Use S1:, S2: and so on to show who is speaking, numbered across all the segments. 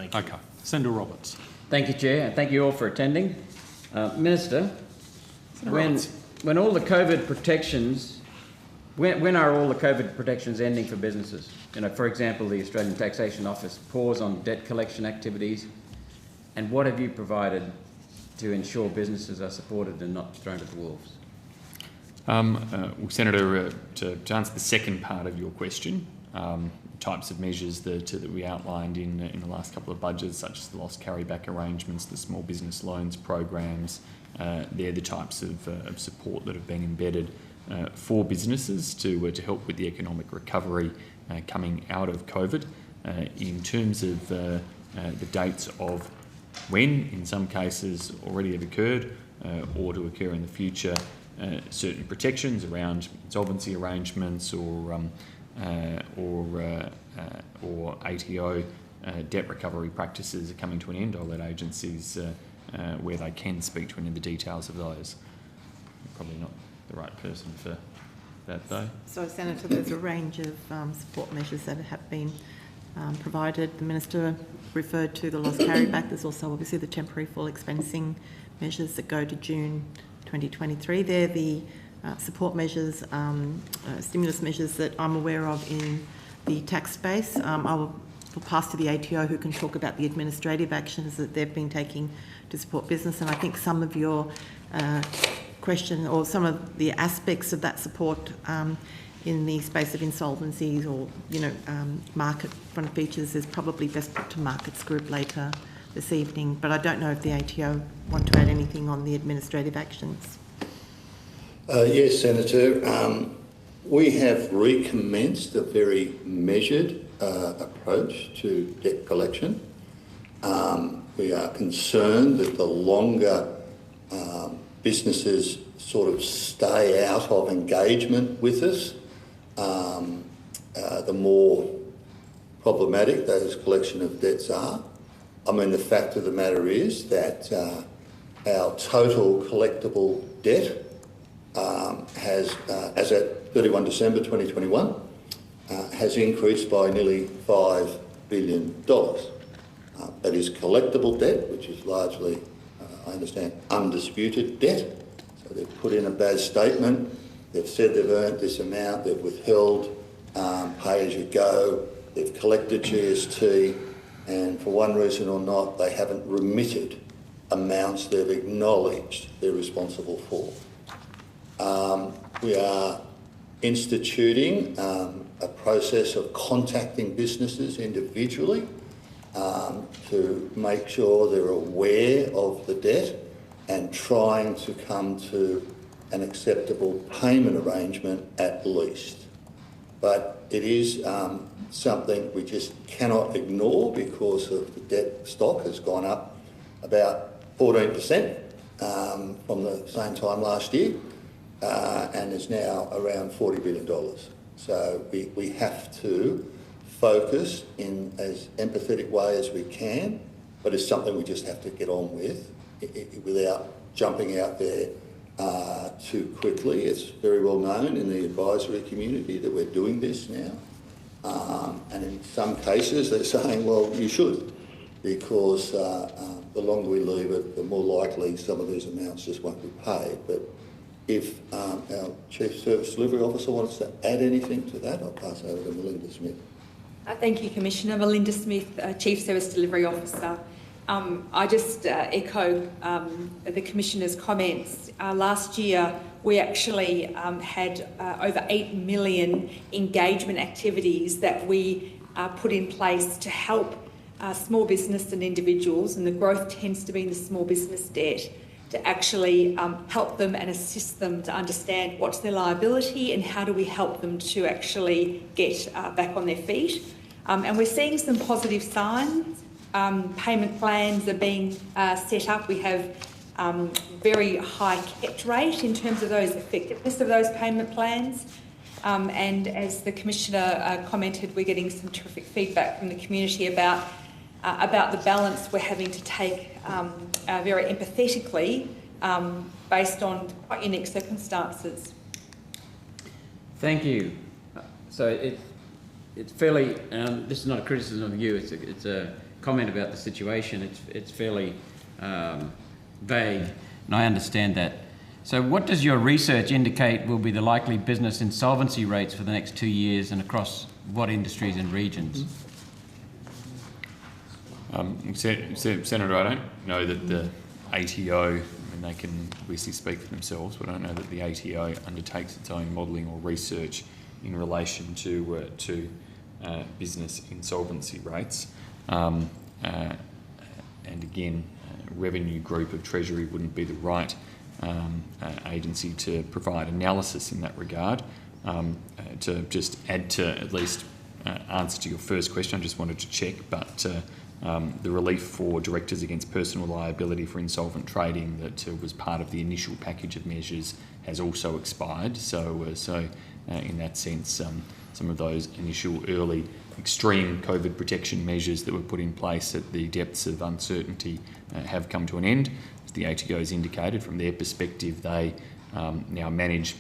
S1: Thank you.
S2: Okay. Senator Roberts.
S3: Thank you, Chair, and thank you all for attending. Minister, when all the COVID protections, when are all the COVID protections ending for businesses? You know, for example, the Australian Taxation Office pause on debt collection activities, and what have you provided to ensure businesses are supported and not thrown to the wolves?
S4: Well, Senator, to answer the second part of your question, types of measures that we outlined in the last couple of budgets, such as the loss carryback arrangements, the small business loans programs, they're the types of support that have been embedded for businesses to help with the economic recovery coming out of COVID. In terms of the dates of when, in some cases, already have occurred or to occur in the future, certain protections around insolvency arrangements or ATO debt recovery practices are coming to an end. I'll let agencies where they can speak to any of the details of those. I'm probably not the right person for that though.
S5: So, Senator, there's a range of support measures that have been provided. The Minister referred to the loss carryback. There's also obviously the temporary full expensing measures that go to June 2023. They're the support measures, stimulus measures that I'm aware of in the tax space. I will pass to the ATO, who can talk about the administrative actions that they've been taking to support business. And I think some of your question or some of the aspects of that support in the space of insolvencies or, market front features is probably best put to Markets Group later this evening. But I don't know if the ATO want to add anything on the administrative actions.
S6: Yes, Senator. We have recommenced a very measured approach to debt collection. We are concerned that the longer businesses sort of stay out of engagement with us, the more problematic those collection of debts are. I mean, the fact of the matter is that our total collectible debt has, as at 31 December 2021, has increased by nearly $5 billion. That is collectible debt, which is largely, I understand, undisputed debt. So they've put in a BAS statement, they've said they've earned this amount, they've withheld pay as you go, they've collected GST, and for one reason or not, they haven't remitted amounts they've acknowledged they're responsible for. We are instituting a process of contacting businesses individually to make sure they're aware of the debt and trying to come to an acceptable payment arrangement at least. But it is something we just cannot ignore because of the debt stock has gone up about 14% from the same time last year. And is now around $40 billion. So we have to focus in as empathetic way as we can, but it's something we just have to get on with without jumping out there too quickly. It's very well known in the advisory community that we're doing this now. And in some cases they're saying, well, you should, because the longer we leave it, the more likely some of these amounts just won't be paid. But if our Chief Service Delivery Officer wants to add anything to that, I'll pass over to Melinda Smith.
S7: Thank you, Commissioner. Melinda Smith, Chief Service Delivery Officer. I just echo the Commissioner's comments. Last year, we actually had over 8 million engagement activities that we put in place to help small business and individuals, and the growth tends to be in the small business debt, to actually help them and assist them to understand what's their liability and how do we help them to actually get back on their feet. And we're seeing some positive signs. Payment plans are being set up. We have very high kept rate in terms of those effectiveness of those payment plans. And as the Commissioner commented, we're getting some terrific feedback from the community about the balance we're having to take very empathetically based on quite unique circumstances.
S3: Thank you. So it's fairly, this is not a criticism of you, it's comment about the situation. It's fairly vague, and I understand that. So what does your research indicate will be the likely business insolvency rates for the next 2 years and across what industries and regions?
S4: Senator, I don't know that the ATO, I mean, they can obviously speak for themselves, but I don't know that the ATO undertakes its own modelling or research in relation to business insolvency rates. And again, Revenue Group of Treasury wouldn't be the right agency to provide analysis in that regard. To just add to at least answer to your first question, I just wanted to check, but the relief for directors against personal liability for insolvent trading that was part of the initial package of measures has also expired. So in that sense, some of those initial early extreme COVID protection measures that were put in place at the depths of uncertainty have come to an end. As the ATO has indicated, from their perspective, they now manage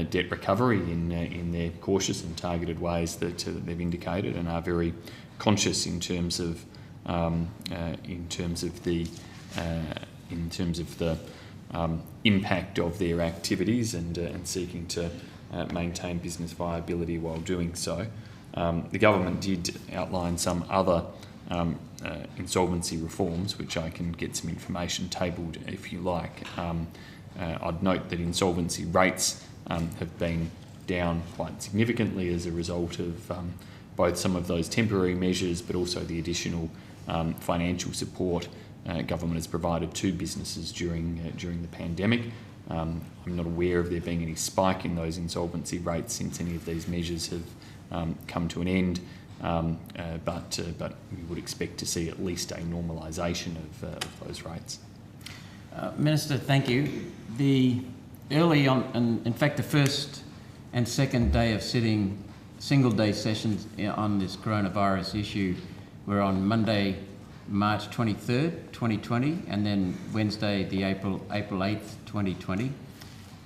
S4: debt recovery in their cautious and targeted ways that they've indicated, and are very conscious in terms of the impact of their activities and seeking to maintain business viability while doing so. The government did outline some other insolvency reforms, which I can get some information tabled if you like. I'd note that insolvency rates have been down quite significantly as a result of both some of those temporary measures, but also the additional financial support government has provided to businesses during the pandemic. I'm not aware of there being any spike in those insolvency rates since any of these measures have come to an end, but we would expect to see at least a normalisation of those rates.
S3: Minister, thank you. Early on, and in fact the first and second day of sitting single-day sessions on this coronavirus issue were on Monday, March 23rd, 2020, and then Wednesday, the April 8th, 2020.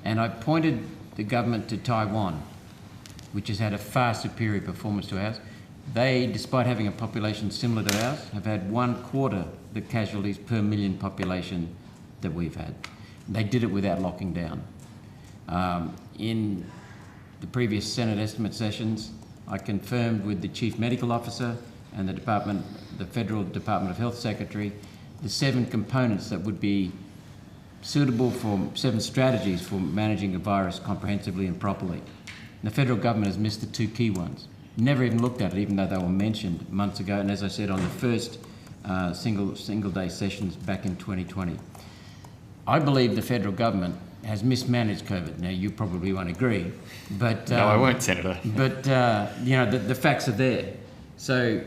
S3: And I pointed the government to Taiwan, which has had a far superior performance to ours. They, despite having a population similar to ours, have had 1/4 the casualties per million population that we've had. They did it without locking down. In the previous Senate estimate sessions, I confirmed with the Chief Medical Officer and the Federal Department of Health Secretary, the 7 components that would be suitable for 7 strategies for managing the virus comprehensively and properly. And the federal government has missed the 2 key ones. Never even looked at it, even though they were mentioned months ago, and as I said, on the first single-day sessions back in 2020. I believe the federal government has mismanaged COVID. Now, you probably won't agree, but...
S4: No, I won't, Senator.
S3: But, the facts are there. So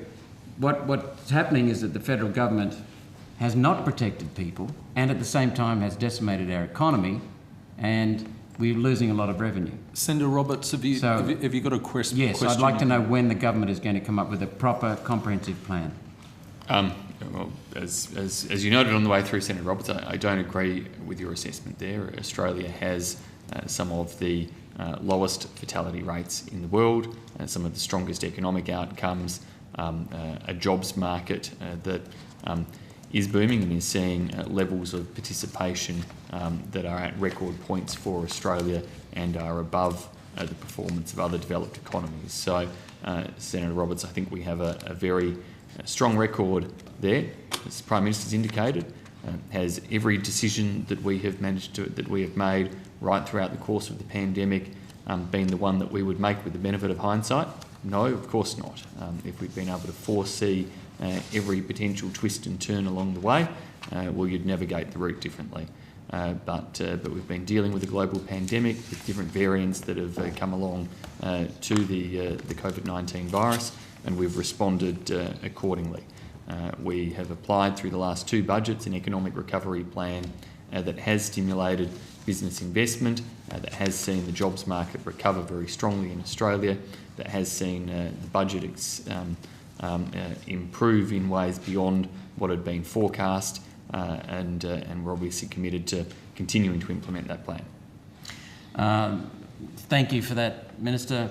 S3: what's happening is that the federal government has not protected people and at the same time has decimated our economy, and we're losing a lot of revenue.
S1: Senator Roberts, have you got a question?
S3: Yes, I'd like to know when the government is going to come up with a proper, comprehensive plan.
S4: Well, as you noted on the way through, Senator Roberts, I don't agree with your assessment there. Australia has some of the lowest fatality rates in the world, some of the strongest economic outcomes, a jobs market that is booming and is seeing levels of participation that are at record points for Australia and are above the performance of other developed economies. So, Senator Roberts, I think we have a very strong record there, as the Prime Minister's indicated. Has every decision that we have made right throughout the course of the pandemic been the one that we would make with the benefit of hindsight? No, of course not. If we'd been able to foresee every potential twist and turn along the way, well, you'd navigate the route differently. But we've been dealing with a global pandemic with different variants that have come along to the COVID-19 virus, and we've responded accordingly. We have applied through the last 2 budgets an economic recovery plan that has stimulated business investment, that has seen the jobs market recover very strongly in Australia, that has seen the budget improve in ways beyond what had been forecast, and we're obviously committed to continuing to implement that plan.
S3: Thank you for that, Minister.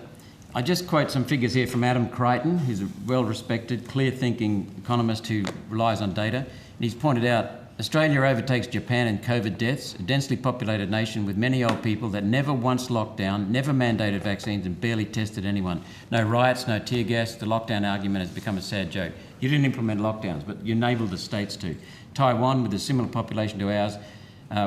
S3: I just quote some figures here from Adam Crichton, who's a well-respected, clear-thinking economist who relies on data. And he's pointed out, Australia overtakes Japan in COVID deaths, a densely populated nation with many old people that never once locked down, never mandated vaccines and barely tested anyone. No riots, no tear gas. The lockdown argument has become a sad joke. You didn't implement lockdowns, but you enabled the states to. Taiwan, with a similar population to ours,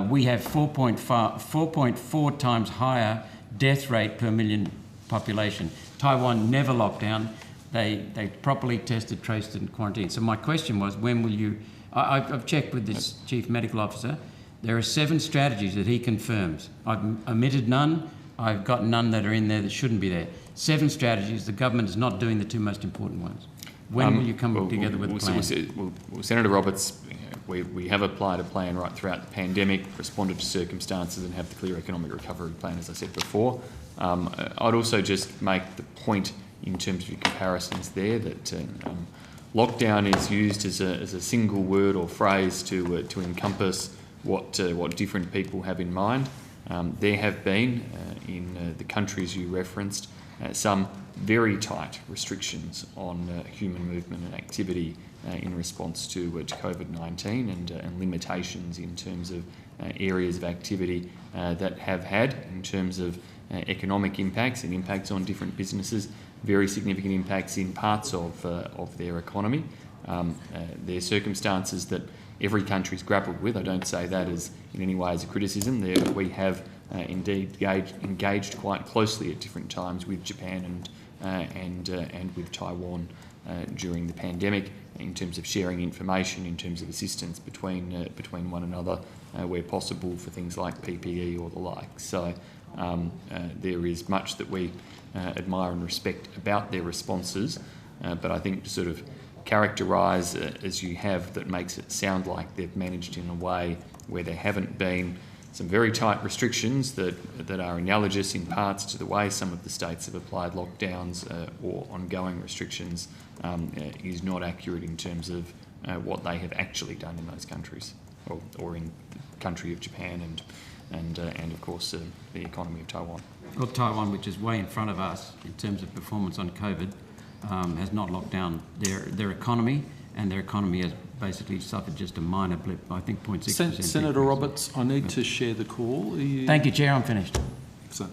S3: we have 4.4 times higher death rate per million population. Taiwan never locked down. They properly tested, traced and quarantined. So my question was, when will you... I've checked with this Chief Medical Officer. There are 7 strategies that he confirms. I've omitted none. I've got none that are in there that shouldn't be there. 7 strategies. The government is not doing the 2 most important ones. When will you come together with a plan?
S4: Senator Roberts, we have applied a plan right throughout the pandemic, responded to circumstances and have the clear economic recovery plan, as I said before. I'd also just make the point in terms of your comparisons there that lockdown is used as a single word or phrase to encompass what different people have in mind. There have been, in the countries you referenced, some very tight restrictions on human movement and activity in response to COVID-19 and limitations in terms of areas of activity that have had, in terms of economic impacts and impacts on different businesses, very significant impacts in parts of their economy. There are circumstances that every country's grappled with. I don't say that as in any way as a criticism. We have indeed engaged quite closely at different times with Japan and with Taiwan during the pandemic in terms of sharing information, in terms of assistance between one another where possible for things like PPE or the like. So there is much that we admire and respect about their responses, but I think to sort of characterise as you have, that makes it sound like they've managed in a way where there haven't been some very tight restrictions that are analogous in parts to the way some of the states have applied lockdowns or ongoing restrictions is not accurate in terms of what they have actually done in those countries, or in the country of Japan and of course the economy of Taiwan.
S3: Well, Taiwan, which is way in front of us in terms of performance on COVID, has not locked down their economy, and their economy has basically suffered just a minor blip, I think 0.6%.
S1: Senator Roberts, I need to share the call.
S3: Thank you, Chair. I'm finished.
S1: So,